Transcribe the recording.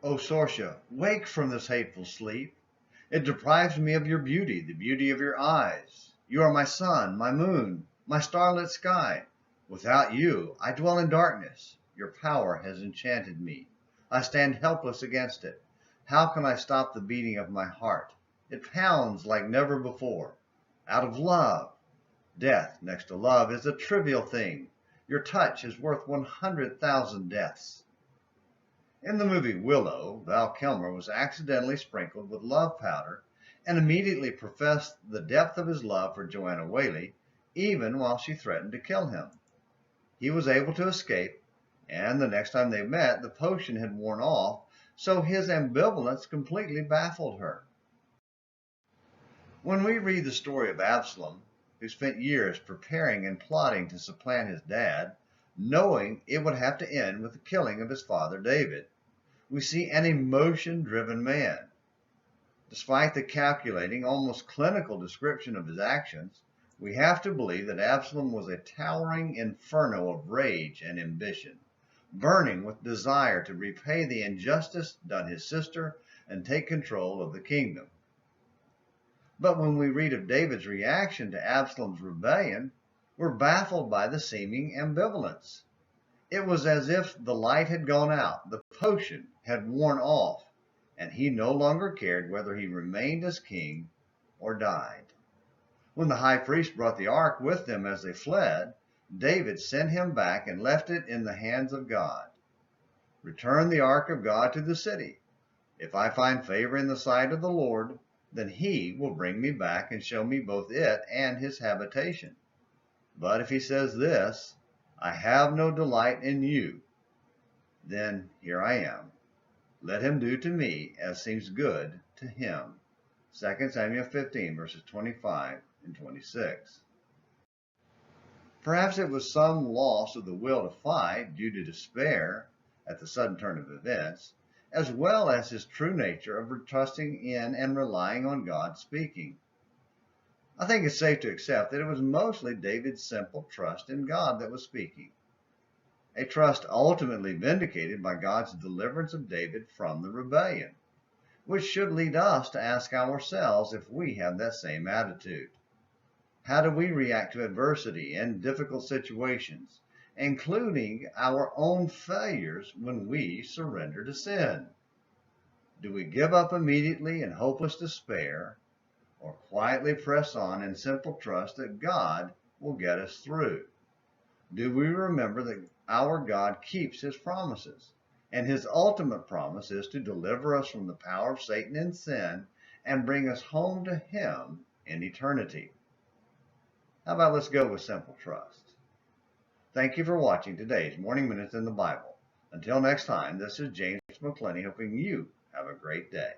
O Shorsha, wake from this hateful sleep. It deprives me of your beauty, the beauty of your eyes. You are my sun, my moon, my starlit sky. Without you, I dwell in darkness. Your power has enchanted me. I stand helpless against it. How can I stop the beating of my heart? It pounds like never before. Out of love. Death next to love is a trivial thing. Your touch is worth 100,000 deaths. In the movie Willow, Val Kilmer was accidentally sprinkled with love powder and immediately professed the depth of his love for Joanna Whalley, even while she threatened to kill him. He was able to escape, and the next time they met, the potion had worn off, so his ambivalence completely baffled her. When we read the story of Absalom, who spent years preparing and plotting to supplant his dad, knowing it would have to end with the killing of his father David, we see an emotion-driven man. Despite the calculating, almost clinical description of his actions, we have to believe that Absalom was a towering inferno of rage and ambition, burning with desire to repay the injustice done his sister and take control of the kingdom. But when we read of David's reaction to Absalom's rebellion, we're baffled by the seeming ambivalence. It was as if the light had gone out, the potion had worn off, and he no longer cared whether he remained as king or died. When the high priest brought the ark with them as they fled, David sent him back and left it in the hands of God. Return the ark of God to the city. If I find favor in the sight of the Lord, then he will bring me back and show me both it and his habitation. But if he says this, I have no delight in you, then here I am. Let him do to me as seems good to him. 2 Samuel 15, verses 25 and 26. Perhaps it was some loss of the will to fight due to despair at the sudden turn of events, as well as his true nature of trusting in and relying on God speaking. I think it's safe to accept that it was mostly David's simple trust in God that was speaking, a trust ultimately vindicated by God's deliverance of David from the rebellion, which should lead us to ask ourselves if we have that same attitude. How do we react to adversity and difficult situations, including our own failures when we surrender to sin? Do we give up immediately in hopeless despair, or quietly press on in simple trust that God will get us through? Do we remember that our God keeps his promises, and his ultimate promise is to deliver us from the power of Satan and sin and bring us home to him in eternity? How about let's go with simple trust? Thank you for watching today's Morning Minutes in the Bible. Until next time, this is James McClenny hoping you have a great day.